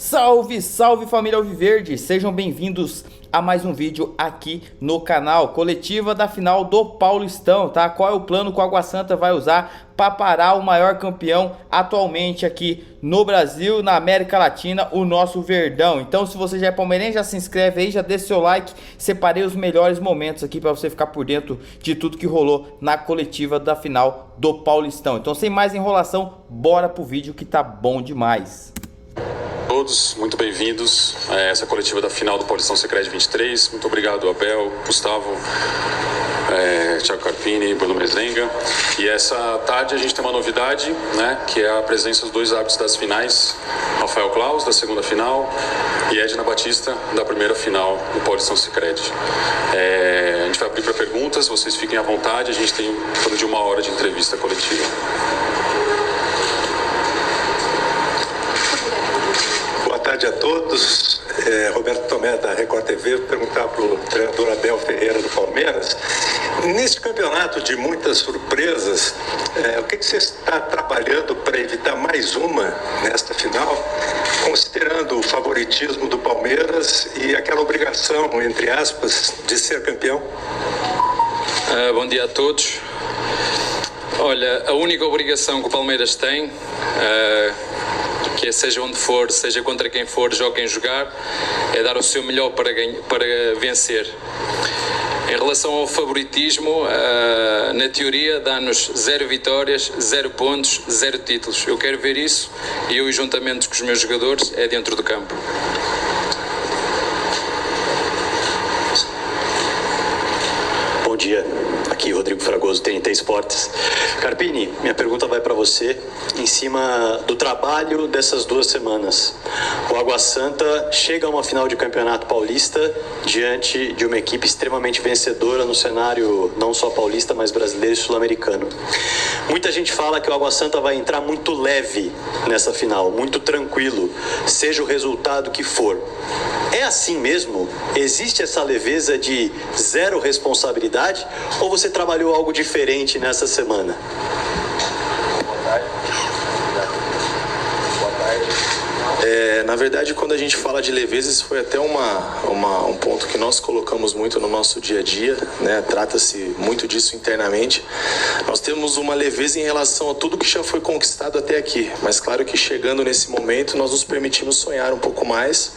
Salve, salve família Alviverde, sejam bem-vindos a mais um vídeo aqui no canal. Coletiva da final do Paulistão, tá? Qual é o plano que o Água Santa vai usar para parar o maior campeão atualmente aqui no Brasil, na América Latina, o nosso Verdão. Então, se você já é palmeirense, já se inscreve aí, já deixa seu like. Separei os melhores momentos aqui para você ficar por dentro de tudo que rolou na coletiva da final do Paulistão. Então, sem mais enrolação, bora pro vídeo que tá bom demais. Todos muito bem-vindos a essa coletiva da final do Paulistão Sicredi 23. Muito obrigado, Abel, Gustavo, Thiago Carpini, Bruno Meslenga. E essa tarde a gente tem uma novidade, né, que é a presença dos dois árbitros das finais, Rafael Claus, da segunda final, e Edna Batista, da primeira final do Paulistão Sicredi. A gente vai abrir para perguntas, vocês fiquem à vontade, a gente tem em torno de 1 hora de entrevista coletiva. Boa tarde a todos. Roberto Tomé, da Record TV, vou perguntar para o treinador Abel Ferreira do Palmeiras. Neste campeonato de muitas surpresas, o que você está trabalhando para evitar mais uma nesta final, considerando o favoritismo do Palmeiras e aquela obrigação, entre aspas, de ser campeão? Bom dia a todos. Olha, a única obrigação que o Palmeiras tem, que é, seja onde for, seja contra quem for, jogue quem jogar, é dar o seu melhor para vencer. Em relação ao favoritismo, na teoria dá-nos 0 vitórias, 0 pontos, 0 títulos. Eu quero ver isso e eu, juntamente com os meus jogadores, é dentro do campo. Bom dia, aqui Rodrigo Fragoso, TNT Esportes. Carpini, minha pergunta vai para você em cima do trabalho dessas 2 semanas. O Água Santa chega a uma final de campeonato paulista diante de uma equipe extremamente vencedora no cenário não só paulista, mas brasileiro e sul-americano. Muita gente fala que o Água Santa vai entrar muito leve nessa final, muito tranquilo, seja o resultado que for. É assim mesmo? Existe essa leveza de 0 responsabilidade ou você trabalhou algo diferente nessa semana? Na verdade, quando a gente fala de leveza, isso foi até um ponto que nós colocamos muito no nosso dia a dia, né? Trata-se muito disso internamente. Nós temos uma leveza em relação a tudo que já foi conquistado até aqui, mas claro que chegando nesse momento nós nos permitimos sonhar um pouco mais.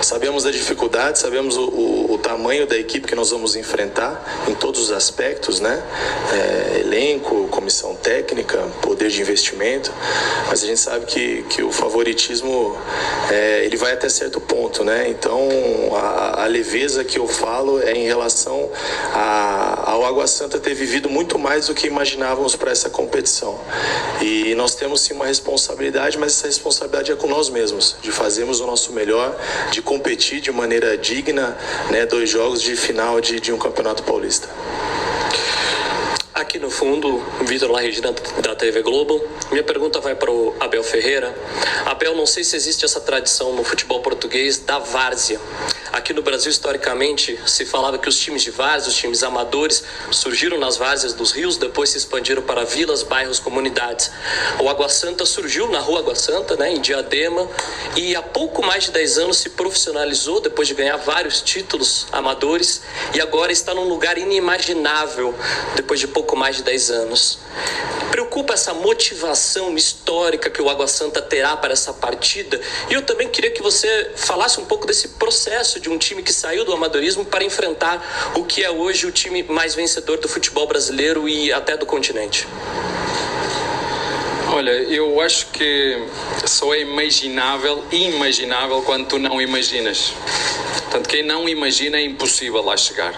Sabemos da dificuldade, sabemos o tamanho da equipe que nós vamos enfrentar em todos os aspectos, né? Elenco, comissão técnica, poder de investimento, mas a gente sabe que o favoritismo ele vai até certo ponto, né? Então a leveza que eu falo é em relação ao Água Santa ter vivido muito mais do que imaginávamos para essa competição. E nós temos sim uma responsabilidade, mas essa responsabilidade é com nós mesmos, de fazermos o nosso melhor, de competir de maneira digna, né, 2 jogos de final de um campeonato paulista. Aqui no fundo, Vitor La Regina da TV Globo. Minha pergunta vai para o Abel Ferreira. Abel, não sei se existe essa tradição no futebol português da várzea. Aqui no Brasil, historicamente, se falava que os times de várzea, os times amadores, surgiram nas várzeas dos rios, depois se expandiram para vilas, bairros, comunidades. O Água Santa surgiu na rua Água Santa, né, em Diadema, e há pouco mais de 10 anos se profissionalizou, depois de ganhar vários títulos amadores, e agora está num lugar inimaginável, depois de pouco mais de 10 anos. Preocupa essa motivação histórica que o Água Santa terá para essa partida? E eu também queria que você falasse um pouco desse processo de um time que saiu do amadorismo para enfrentar o que é hoje o time mais vencedor do futebol brasileiro e até do continente. Olha, eu acho que só é imaginável quando tu não imaginas. Portanto, quem não imagina é impossível lá chegar.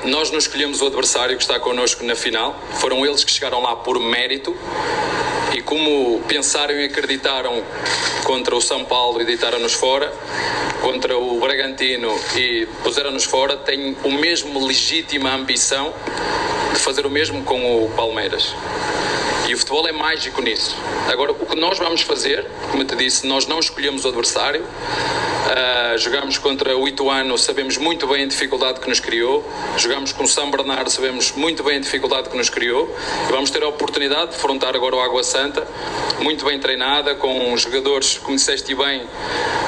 Nós não escolhemos o adversário que está connosco na final, foram eles que chegaram lá por mérito e como pensaram e acreditaram contra o São Paulo e deitaram-nos fora, contra o Bragantino e puseram-nos fora, têm o mesmo legítima ambição de fazer o mesmo com o Palmeiras. E futebol é mágico nisso. Agora, o que nós vamos fazer, como eu te disse, nós não escolhemos o adversário. Jogamos contra o Ituano, sabemos muito bem a dificuldade que nos criou. Jogamos com o São Bernardo, sabemos muito bem a dificuldade que nos criou. E vamos ter a oportunidade de defrontar agora o Água Santa, muito bem treinada, com jogadores, como disseste bem,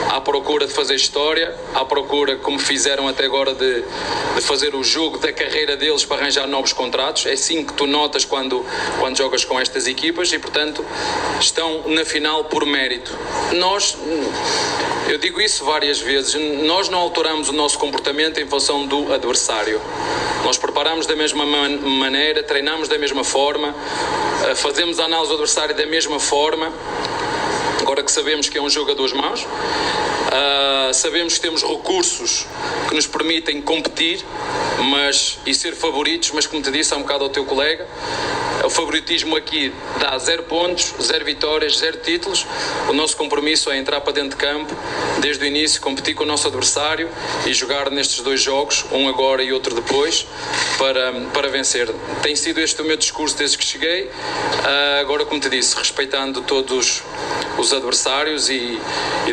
à procura de fazer história, à procura, como fizeram até agora, de fazer o jogo da carreira deles para arranjar novos contratos. É assim que tu notas quando jogas com estas equipas e, portanto, estão na final por mérito. Eu digo isso várias vezes, nós não alteramos o nosso comportamento em função do adversário. Nós preparamos da mesma maneira, treinamos da mesma forma, fazemos a análise do adversário da mesma forma. Agora que sabemos que é um jogo a duas mãos, sabemos que temos recursos que nos permitem competir e ser favoritos, mas como te disse há um bocado ao teu colega, o favoritismo aqui dá 0 pontos, 0 vitórias, 0 títulos. O nosso compromisso é entrar para dentro de campo, desde o início, competir com o nosso adversário e jogar nestes 2 jogos, um agora e outro depois, para vencer. Tem sido este o meu discurso desde que cheguei. Agora, como te disse, respeitando todos os adversários e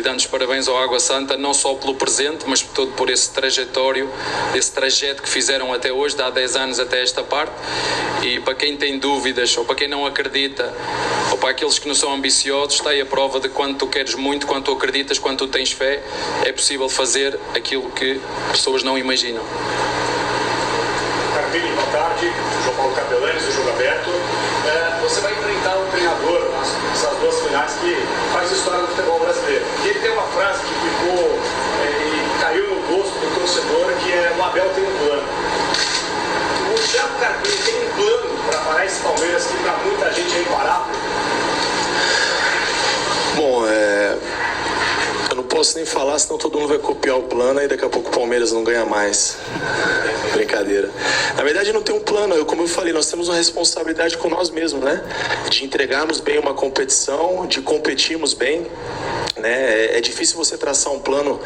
dando-lhes parabéns ao Água Santa, não só pelo presente, mas todo por esse trajeto que fizeram até hoje, de há 10 anos até esta parte. E para quem tem dúvidas, ou para quem não acredita, ou para aqueles que não são ambiciosos, está aí a prova de quando tu queres muito, quando tu acreditas, quando tu tens fé, é possível fazer aquilo que pessoas não imaginam. Carpini, boa tarde. João Paulo Capelanes, do Jogo Aberto. Você vai enfrentar um treinador nessas 2 finais que faz história do futebol brasileiro. E ele tem uma frase que ficou e caiu no gosto do torcedor, que é: o Abel tem um plano. O Thiago Carpini tem um plano para parar esse Palmeiras que para muita gente é imparável? Bom, eu não posso nem falar, senão todo mundo vai copiar o plano e daqui a pouco o Palmeiras não ganha mais. Brincadeira. Na verdade não tem um plano, como eu falei, nós temos uma responsabilidade com nós mesmos, né? De entregarmos bem uma competição, de competirmos bem, né? É difícil você traçar um plano.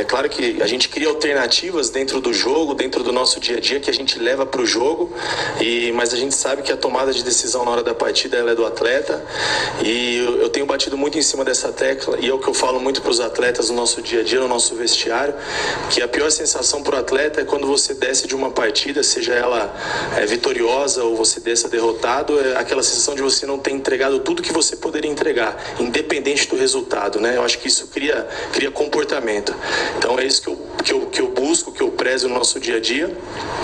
Claro que a gente cria alternativas dentro do jogo, dentro do nosso dia a dia, que a gente leva para o jogo, mas a gente sabe que a tomada de decisão na hora da partida ela é do atleta, e eu tenho batido muito em cima dessa tecla, e é o que eu falo muito para os atletas no nosso dia a dia, no nosso vestiário, que a pior sensação para o atleta é quando você desce de uma partida, seja ela vitoriosa ou você desça derrotado, é aquela sensação de você não ter entregado tudo que você poderia entregar, independente do resultado, né? Eu acho que isso cria comportamento. Então é isso que eu busco, que eu prezo no nosso dia a dia,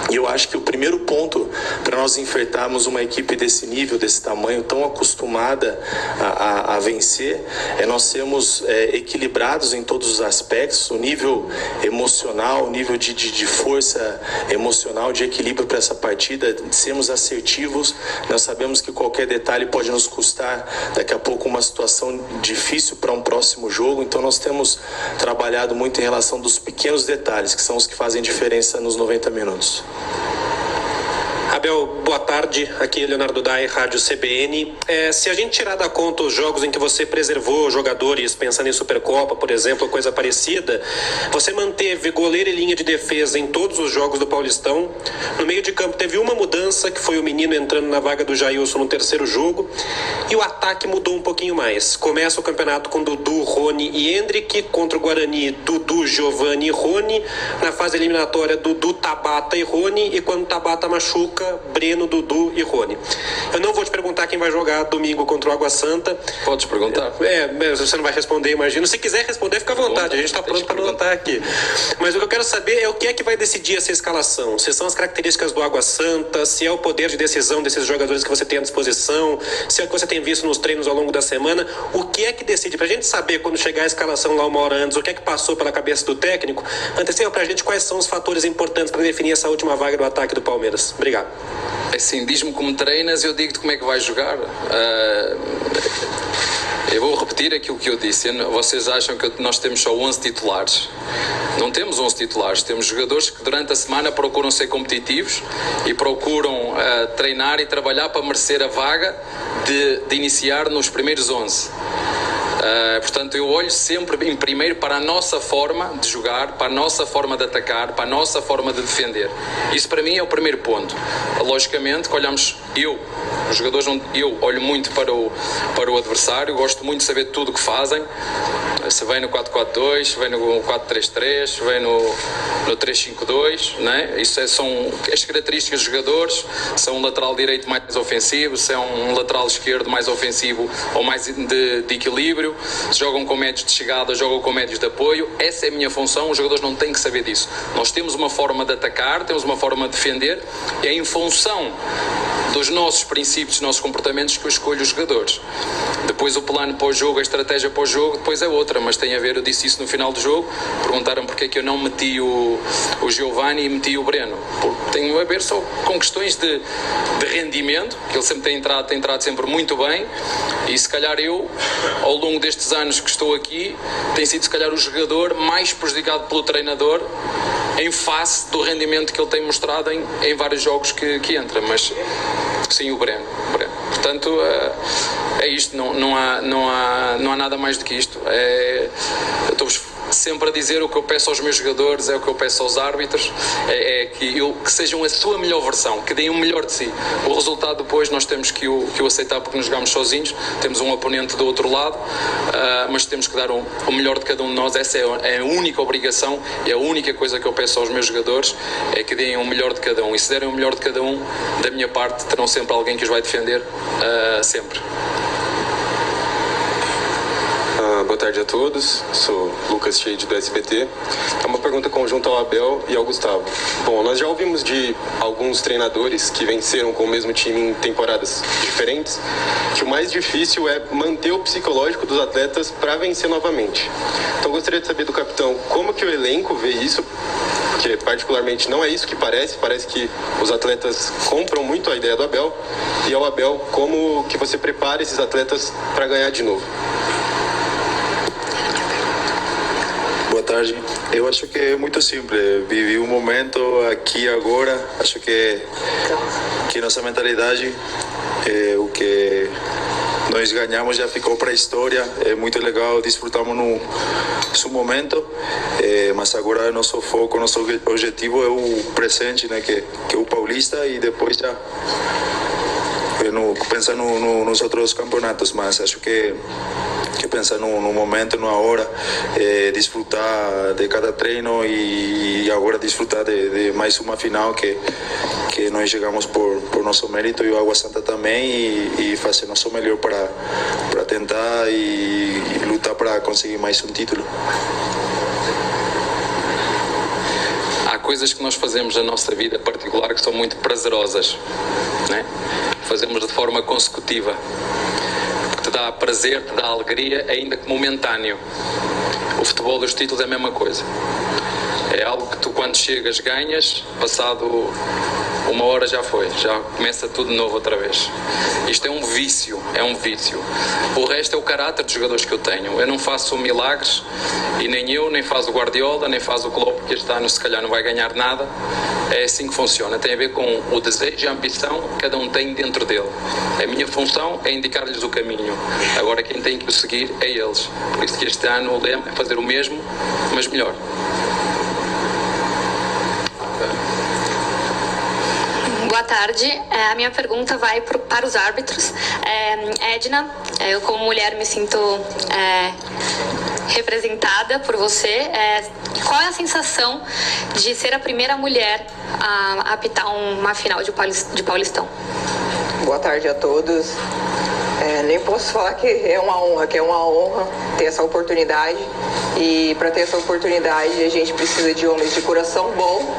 e eu acho que o primeiro ponto para nós enfrentarmos uma equipe desse nível, desse tamanho, tão acostumada a vencer, é nós sermos equilibrados em todos os aspectos, o nível emocional, o nível de força emocional, de equilíbrio para essa partida, de sermos assertivos. Nós sabemos que qualquer detalhe pode nos custar daqui a pouco uma situação difícil para um próximo jogo, então nós temos trabalhado muito em relação dos pequenos detalhes, que são os que fazem diferença nos 90 minutos. Abel, boa tarde. Aqui é Leonardo Dai, Rádio CBN. Se a gente tirar da conta os jogos em que você preservou jogadores, pensando em Supercopa, por exemplo, ou coisa parecida, você manteve goleiro e linha de defesa em todos os jogos do Paulistão. No meio de campo teve uma mudança, que foi o menino entrando na vaga do Jailson no 3º jogo, e o ataque mudou um pouquinho mais. Começa o campeonato com Dudu, Rony e Hendrick, contra o Guarani, Dudu, Giovani e Rony. Na fase eliminatória, Dudu, Tabata e Rony, e quando Tabata machuca, Breno, Dudu e Rony. Eu não vou te perguntar quem vai jogar domingo contra o Água Santa. Pode perguntar. Você não vai responder, imagino. Se quiser responder, fica à vontade. A gente está pronto para anotar aqui. Mas o que eu quero saber é o que é que vai decidir essa escalação. Se são as características do Água Santa, se é o poder de decisão desses jogadores que você tem à disposição, se é o que você tem visto nos treinos ao longo da semana. O que é que decide? Para a gente saber, quando chegar a escalação lá uma hora antes, o que é que passou pela cabeça do técnico, antecipa para a gente quais são os fatores importantes para definir essa última vaga do ataque do Palmeiras. Obrigado. Assim, diz-me como treinas, eu digo-te como é que vais jogar. Eu vou repetir aquilo que eu disse. Vocês acham que nós temos só 11 titulares? Não temos 11 titulares. Temos jogadores que durante a semana procuram ser competitivos e procuram treinar e trabalhar para merecer a vaga de iniciar nos primeiros 11. Portanto, eu olho sempre em primeiro para a nossa forma de jogar, para a nossa forma de atacar, para a nossa forma de defender. Isso para mim é o primeiro ponto. Logicamente que olhamos, os jogadores, eu olho muito para o adversário, gosto muito de saber tudo o que fazem, se vem no 4-4-2, se vem no 4-3-3, se vem no 3-5-2, né? Isso são as características dos jogadores, se é um lateral direito mais ofensivo, se é um lateral esquerdo mais ofensivo ou mais de equilíbrio, se jogam com médios de chegada, jogam com médios de apoio. Essa é a minha função, os jogadores não têm que saber disso. Nós temos uma forma de atacar, temos uma forma de defender, e é em função dos nossos princípios, dos nossos comportamentos que eu escolho os jogadores. Depois o plano para o jogo, a estratégia para o jogo, depois é outra, mas tem a ver, eu disse isso no final do jogo, perguntaram porque é que eu não meti o Giovanni e meti o Breno. Tem a ver só com questões de rendimento, que ele sempre tem entrado sempre muito bem, e se calhar eu, ao longo destes anos que estou aqui, tem sido se calhar o jogador mais prejudicado pelo treinador em face do rendimento que ele tem mostrado em vários jogos que entra, mas sim, o Breno. Portanto, é isto, não há nada mais do que isto. Eu estou-vos sempre a dizer o que eu peço aos meus jogadores, é o que eu peço aos árbitros, que sejam a sua melhor versão, que deem o melhor de si. O resultado depois nós temos que o aceitar, porque não jogamos sozinhos, temos um oponente do outro lado, mas temos que dar o melhor de cada um de nós. Essa é a única obrigação, e a única coisa que eu peço aos meus jogadores é que deem o melhor de cada um, e se derem o melhor de cada um, da minha parte terão sempre alguém que os vai defender, sempre. Boa tarde a todos, sou Lucas Cheide do SBT. É uma pergunta conjunta ao Abel e ao Gustavo. Bom, nós já ouvimos de alguns treinadores que venceram com o mesmo time em temporadas diferentes, que o mais difícil é manter o psicológico dos atletas para vencer novamente. Então eu gostaria de saber do capitão como que o elenco vê isso, porque particularmente não é isso que parece que os atletas compram muito a ideia do Abel, e ao Abel, como que você prepara esses atletas para ganhar de novo? Boa tarde. Eu acho que é muito simples. Vivi um momento aqui agora. Acho que nossa mentalidade, o que nós ganhamos já ficou para a história. É muito legal, desfrutamos no momento, mas agora nosso foco, nosso objetivo é o presente, né, que é o Paulista, e depois já pensar nos outros campeonatos, mas acho que pensar no momento, na hora, desfrutar de cada treino e agora desfrutar de mais uma final que nós chegamos por nosso mérito, e o Água Santa também, e fazer nosso melhor para tentar e lutar para conseguir mais um título. Há coisas que nós fazemos na nossa vida particular que são muito prazerosas, né? Fazemos de forma consecutiva, porque te dá prazer, te dá alegria, ainda que momentâneo. O futebol dos títulos é a mesma coisa. É algo que tu, quando chegas, ganhas, passado uma hora já foi, já começa tudo de novo outra vez. Isto é um vício. O resto é o caráter dos jogadores que eu tenho. Eu não faço milagres, e nem eu, nem faz o Guardiola, nem faz o Klopp, que este ano se calhar não vai ganhar nada. É assim que funciona, tem a ver com o desejo e a ambição que cada um tem dentro dele. A minha função é indicar-lhes o caminho. Agora quem tem que o seguir é eles. Por isso que este ano o lema é fazer o mesmo, mas melhor. Boa tarde, a minha pergunta vai para os árbitros. Edna, eu como mulher me sinto representada por você. Qual é a sensação de ser a primeira mulher a apitar uma final de Paulistão? Boa tarde a todos. Nem posso falar que é uma honra ter essa oportunidade, e para ter essa oportunidade a gente precisa de homens de coração bom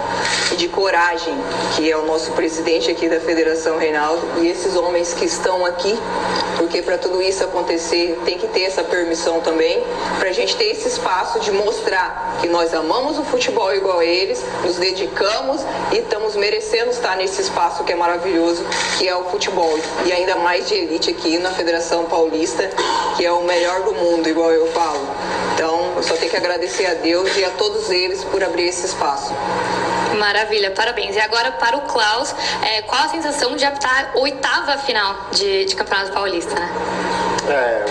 e de coragem, que é o nosso presidente aqui da Federação, Reinaldo, e esses homens que estão aqui, porque para tudo isso acontecer tem que ter essa permissão também, para a gente ter esse espaço de mostrar que nós amamos o futebol igual a eles, nos dedicamos e estamos merecendo estar nesse espaço que é maravilhoso, que é o futebol, e ainda mais de elite aqui na Federação Paulista, que é o melhor do mundo, igual eu falo. Então, eu só tenho que agradecer a Deus e a todos eles por abrir esse espaço. Maravilha, parabéns. E agora para o Klaus, qual a sensação de apitar a 8ª final de Campeonato Paulista, né? É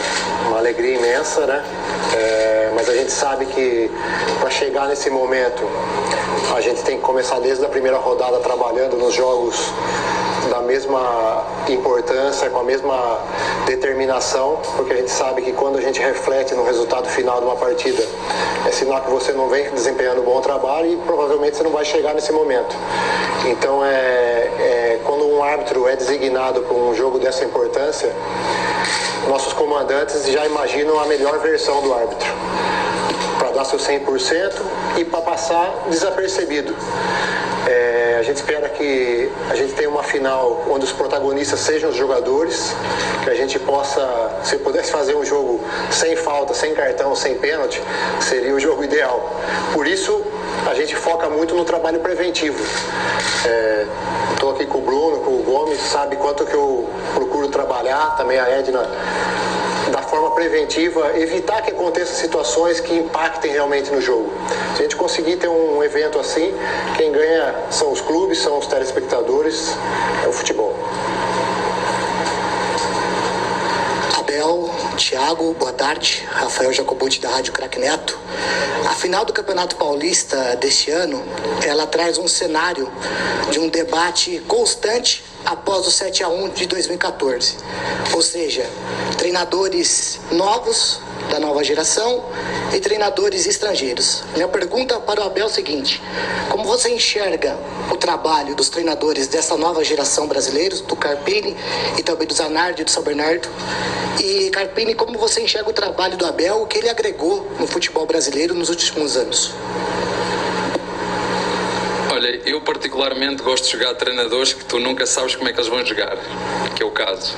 uma alegria imensa, né? Mas a gente sabe que para chegar nesse momento a gente tem que começar desde a primeira rodada trabalhando nos jogos da mesma importância, com a mesma determinação, porque a gente sabe que quando a gente reflete no resultado final de uma partida, é sinal que você não vem desempenhando um bom trabalho e provavelmente você não vai chegar nesse momento. Então, quando um árbitro é designado para um jogo dessa importância, nossos comandantes já imaginam a melhor versão do árbitro, para dar seu 100% e para passar desapercebido. A gente espera que a gente tenha uma final onde os protagonistas sejam os jogadores, que a gente possa, se pudesse fazer um jogo sem falta, sem cartão, sem pênalti, seria o jogo ideal. Por isso, a gente foca muito no trabalho preventivo. Estou aqui com o Bruno, com o Gomes, sabe quanto que eu procuro trabalhar, também a Edna, da forma preventiva, evitar que aconteçam situações que impactem realmente no jogo. Se a gente conseguir ter um evento assim, quem ganha são os clubes, são os telespectadores, é o futebol. Abel, Thiago, boa tarde. Rafael Jacobucci da Rádio Craque Neto. A final do Campeonato Paulista deste ano, ela traz um cenário de um debate constante após o 7-1 de 2014. Ou seja, treinadores novos, da nova geração, e treinadores estrangeiros. Minha pergunta para o Abel é o seguinte: como você enxerga o trabalho dos treinadores dessa nova geração brasileiros, do Carpini e também do Zanardi e do São Bernardo? E, Carpini, como você enxerga o trabalho do Abel, o que ele agregou no futebol brasileiro nos últimos anos? Olha, eu particularmente gosto de jogar treinadores que tu nunca sabes como é que eles vão jogar, que é o caso.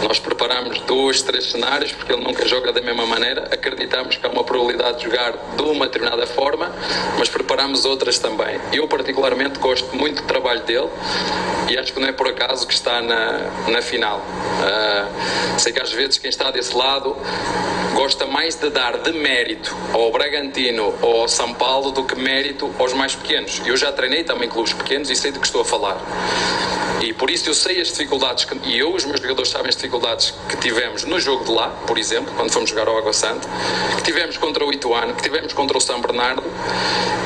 Nós preparamos 2, 3 cenários, porque ele nunca joga da mesma maneira. Acreditamos que há uma probabilidade de jogar de uma determinada forma, mas preparamos outras também. Eu particularmente gosto muito do trabalho dele e acho que não é por acaso que está na final. Sei que às vezes quem está desse lado gosta mais de dar de mérito ao Bragantino ou ao São Paulo do que mérito aos mais pequenos. Eu já treinei também clubes pequenos e sei do que estou a falar. E por isso eu sei as dificuldades, e os meus jogadores sabem as dificuldades que tivemos no jogo de lá, por exemplo, quando fomos jogar ao Água Santa, que tivemos contra o Ituano, que tivemos contra o São Bernardo,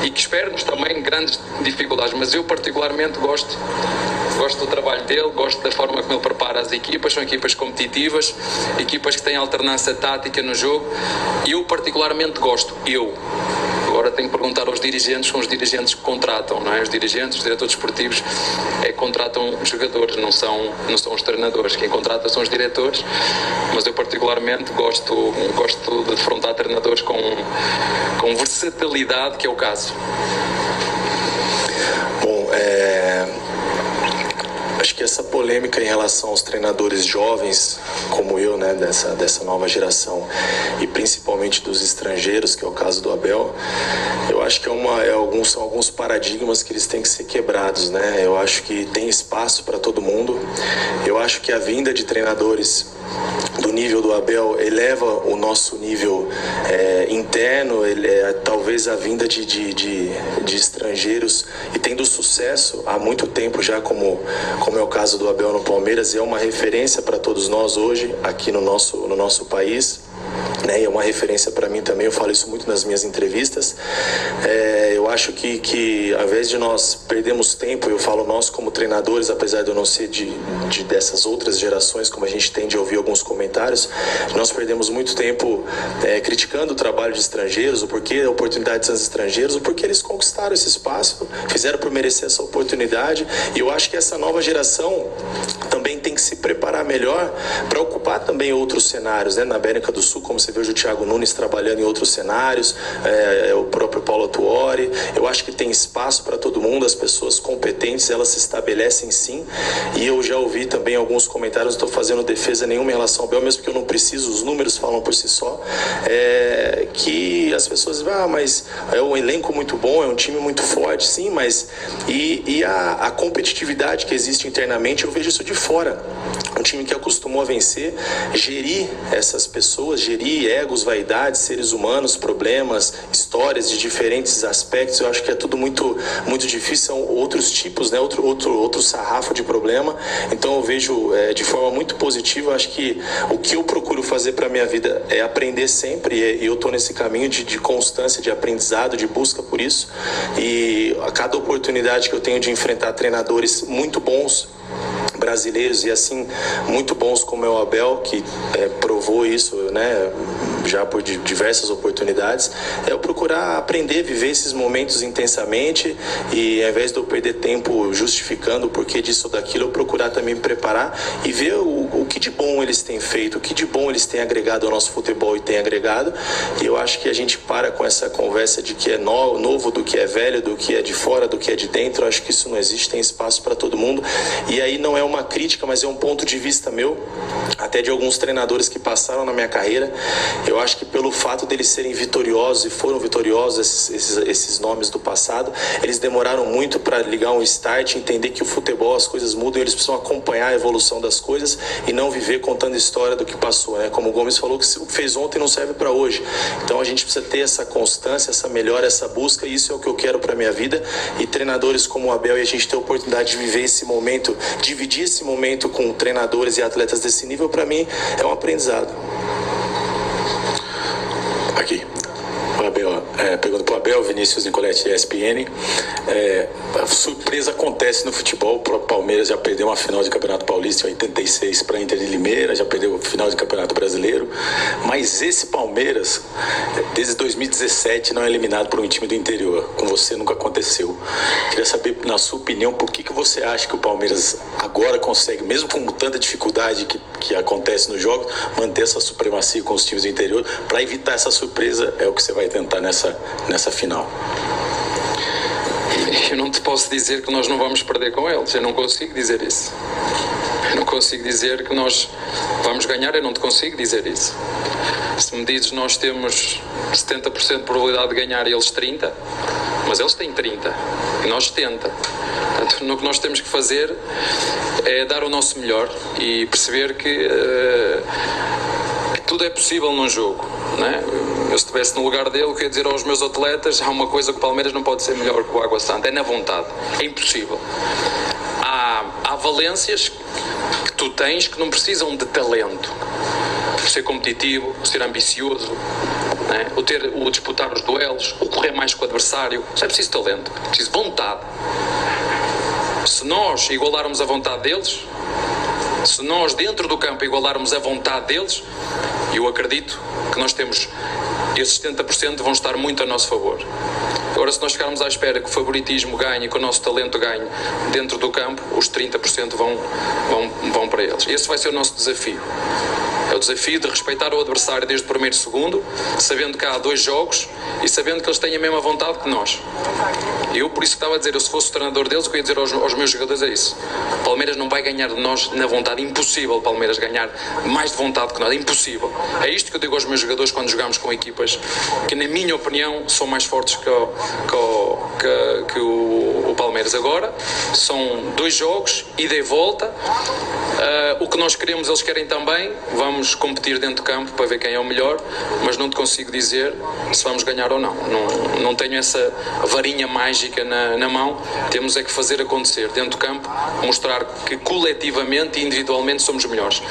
e que espero-nos também grandes dificuldades, mas eu particularmente gosto do trabalho dele, gosto da forma como ele prepara as equipas, são equipas competitivas, equipas que têm alternância tática no jogo, e eu particularmente gosto, Agora tenho que perguntar aos dirigentes, são os dirigentes que contratam, não é? Os dirigentes, os diretores esportivos contratam jogadores, não são os treinadores. Quem contrata são os diretores, mas eu particularmente gosto de defrontar treinadores com versatilidade, que é o caso. Bom, acho que essa polêmica em relação aos treinadores jovens, como eu, né, dessa nova geração, e principalmente dos estrangeiros, que é o caso do Abel, eu acho que são alguns paradigmas que eles têm que ser quebrados, né? Eu acho que tem espaço para todo mundo. Eu acho que a vinda de treinadores do nível do Abel eleva o nosso nível interno, talvez a vinda de estrangeiros e tendo sucesso há muito tempo já, como é o caso do Abel no Palmeiras, é uma referência para todos nós hoje aqui no nosso país. É uma referência para mim também, eu falo isso muito nas minhas entrevistas. Eu acho que ao invés de nós perdermos tempo, eu falo nós como treinadores, apesar de eu não ser dessas outras gerações, como a gente tem de ouvir alguns comentários, nós perdemos muito tempo criticando o trabalho de estrangeiros, o porquê a oportunidade dos estrangeiros, o porquê eles conquistaram esse espaço, fizeram por merecer essa oportunidade, e eu acho que essa nova geração também tem que se preparar melhor para ocupar também outros cenários, né? Na América do Sul, como você vê hoje o Thiago Nunes trabalhando em outros cenários, o próprio Paulo Tuori, eu acho que tem espaço para todo mundo, as pessoas competentes, elas se estabelecem sim, e eu já ouvi também alguns comentários, não estou fazendo defesa nenhuma em relação ao Abel, mesmo porque eu não preciso, os números falam por si só, que as pessoas dizem, mas é um elenco muito bom, é um time muito forte, sim, mas e a competitividade que existe internamente, eu vejo isso de fora. um time que acostumou a vencer, gerir essas pessoas, gerir egos, vaidades, seres humanos, problemas, histórias de diferentes aspectos. Eu acho que é tudo muito difícil, são outros tipos, né? Outro sarrafo de problema. Então eu vejo de forma muito positiva. Eu acho que o que eu procuro fazer para minha vida é aprender sempre, e eu estou nesse caminho de constância, de aprendizado, de busca por isso. E a cada oportunidade que eu tenho de enfrentar treinadores muito bons, brasileiros e assim muito bons como é o Abel, que provou isso, né, já por diversas oportunidades, eu procurar aprender, viver esses momentos intensamente, e ao invés de eu perder tempo justificando o porquê disso ou daquilo, eu procurar também me preparar e ver o que de bom eles têm feito, o que de bom eles têm agregado ao nosso futebol e têm agregado. E eu acho que a gente para com essa conversa de que é novo, do que é velho, do que é de fora, do que é de dentro. Eu acho que isso não existe, tem espaço para todo mundo. E aí não é uma crítica, mas é um ponto de vista meu, até de alguns treinadores que passaram na minha carreira. Eu acho que pelo fato deles serem vitoriosos, e foram vitoriosos esses nomes do passado, eles demoraram muito para ligar um start, entender que o futebol, as coisas mudam, eles precisam acompanhar a evolução das coisas e não viver contando história do que passou, né? Como o Gomes falou, que o que fez ontem não serve para hoje. Então a gente precisa ter essa constância, essa melhora, essa busca, e isso é o que eu quero para minha vida. E treinadores como o Abel, e a gente ter a oportunidade de viver esse momento, dividir esse momento com treinadores e atletas desse nível, para mim é um aprendizado. Aqui. O Abel, pergunta para o Abel, Vinícius Nicoletti, ESPN. A surpresa acontece no futebol. O próprio Palmeiras já perdeu uma final de Campeonato Paulista em 86 para a Inter de Limeira, já perdeu a final de Campeonato Brasileiro. Mas esse Palmeiras, desde 2017, não é eliminado por um time do interior. Com você nunca aconteceu. Queria saber, na sua opinião, por que você acha que o Palmeiras agora consegue, mesmo com tanta dificuldade que acontece nos jogos, manter essa supremacia com os times do interior? Para evitar essa surpresa, é o que você vai tentar nessa final. Eu não te posso dizer que nós não vamos perder com eles. Eu não consigo dizer isso. Eu não consigo dizer que nós vamos ganhar. Eu não te consigo dizer isso. Se me dizes nós temos 70% de probabilidade de ganhar e eles 30%, mas eles têm 30% e nós 70%. Portanto, o que nós temos que fazer é dar o nosso melhor e perceber que tudo é possível num jogo, não é? Eu, se estivesse no lugar dele, eu queria dizer aos meus atletas: há uma coisa que o Palmeiras não pode ser melhor que o Água Santa, é na vontade, é impossível. Há valências que tu tens que não precisam de talento, ser competitivo, ser ambicioso, não é? o disputar os duelos, o correr mais com o adversário, isso é preciso talento, é preciso vontade. Se nós igualarmos a vontade deles, se nós dentro do campo igualarmos a vontade deles, eu acredito que nós temos esses 70% vão estar muito a nosso favor. Agora, se nós ficarmos à espera que o favoritismo ganhe, que o nosso talento ganhe dentro do campo, os 30% vão para eles. Esse vai ser o nosso desafio. É o desafio de respeitar o adversário desde o primeiro segundo, sabendo que há 2 jogos e sabendo que eles têm a mesma vontade que nós. Eu, por isso que estava a dizer, eu se fosse o treinador deles, eu ia dizer aos meus jogadores é isso: o Palmeiras não vai ganhar de nós na vontade. Impossível o Palmeiras ganhar mais de vontade que nós, é impossível. É isto que eu digo aos meus jogadores quando jogamos com equipas que, na minha opinião, são mais fortes que o Palmeiras. Agora são 2 jogos, ida e volta. O que nós queremos, eles querem também. Vamos competir dentro do campo para ver quem é o melhor, mas não te consigo dizer se vamos ganhar ou não. Não tenho essa varinha mágica na mão. Temos é que fazer acontecer dentro do campo, mostrar que coletivamente e individualmente somos melhores.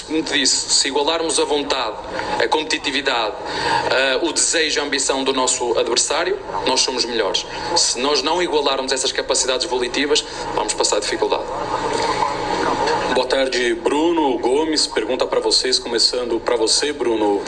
Como te disse, se igualarmos a vontade, a competitividade, o desejo, a ambição do nosso adversário, nós somos melhores. Se nós não igualarmos essas capacidades volitivas, vamos passar dificuldade. Boa tarde, Bruno Gomes. Pergunta para vocês, começando para você, Bruno.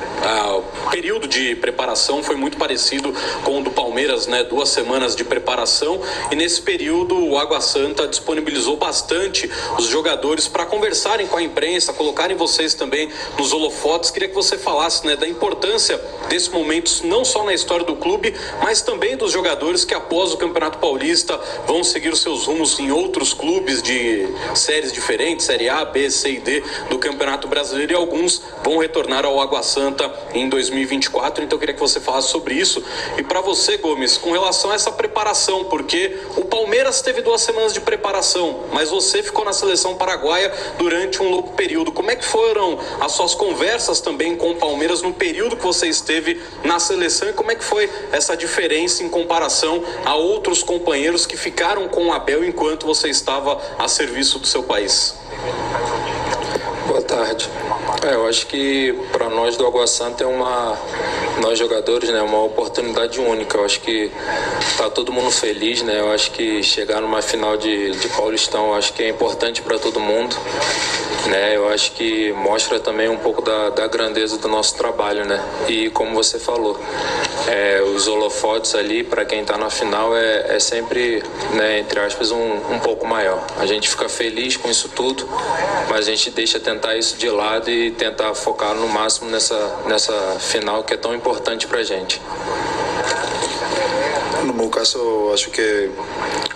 O período de preparação foi muito parecido com o do Palmeiras, né? 2 semanas de preparação, e nesse período o Água Santa disponibilizou bastante os jogadores para conversarem com a imprensa, colocarem vocês também nos holofotes. Queria que você falasse, né, da importância desses momentos, não só na história do clube, mas também dos jogadores que após o Campeonato Paulista vão seguir os seus rumos em outros clubes de séries diferentes, Série Série A, B, C e D do Campeonato Brasileiro, e alguns vão retornar ao Água Santa em 2024. Então eu queria que você falasse sobre isso. E para você, Gomes, com relação a essa preparação, porque o Palmeiras teve 2 semanas de preparação, mas você ficou na seleção paraguaia durante um longo período. Como é que foram as suas conversas também com o Palmeiras no período que você esteve na seleção, e como é que foi essa diferença em comparação a outros companheiros que ficaram com o Abel enquanto você estava a serviço do seu país? Boa tarde. Eu acho que para nós do Água Santa nós jogadores, né, uma oportunidade única. Eu acho que tá todo mundo feliz, né? Eu acho que chegar numa final de Paulistão, eu acho que é importante para todo mundo, né? Eu acho que mostra também um pouco da grandeza do nosso trabalho, né? E como você falou, os holofotes ali para quem tá na final é sempre, né, entre aspas, um pouco maior. A gente fica feliz com isso tudo, mas a gente deixa tentar isso de lado e tentar focar no máximo nessa final que é tão importante pra gente. No meu caso, acho que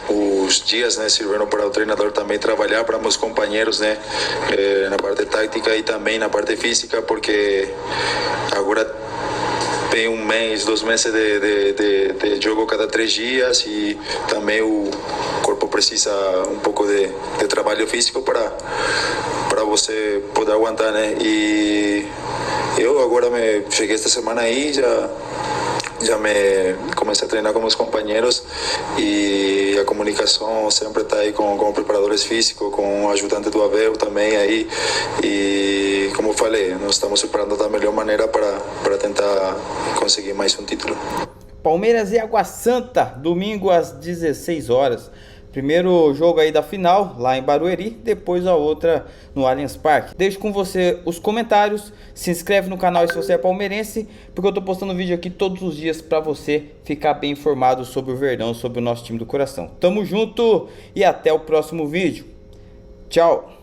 os dias, né, serviram para o treinador também trabalhar para meus companheiros, né, na parte tática e também na parte física, porque agora tem 1 mês, 2 meses de jogo cada 3 dias e também o corpo precisa um pouco de trabalho físico para você poder aguentar, né? E eu agora cheguei esta semana aí, já comecei a treinar com meus companheiros e a comunicação sempre está aí com preparadores físicos, com o ajudante do Abel também aí, e como eu falei, nós estamos preparando da melhor maneira para tentar conseguir mais um título. Palmeiras e Água Santa, domingo às 16 horas. Primeiro jogo aí da final, lá em Barueri, depois a outra no Allianz Parque. Deixo com você os comentários, se inscreve no canal se você é palmeirense, porque eu tô postando vídeo aqui todos os dias para você ficar bem informado sobre o Verdão, sobre o nosso time do coração. Tamo junto e até o próximo vídeo. Tchau!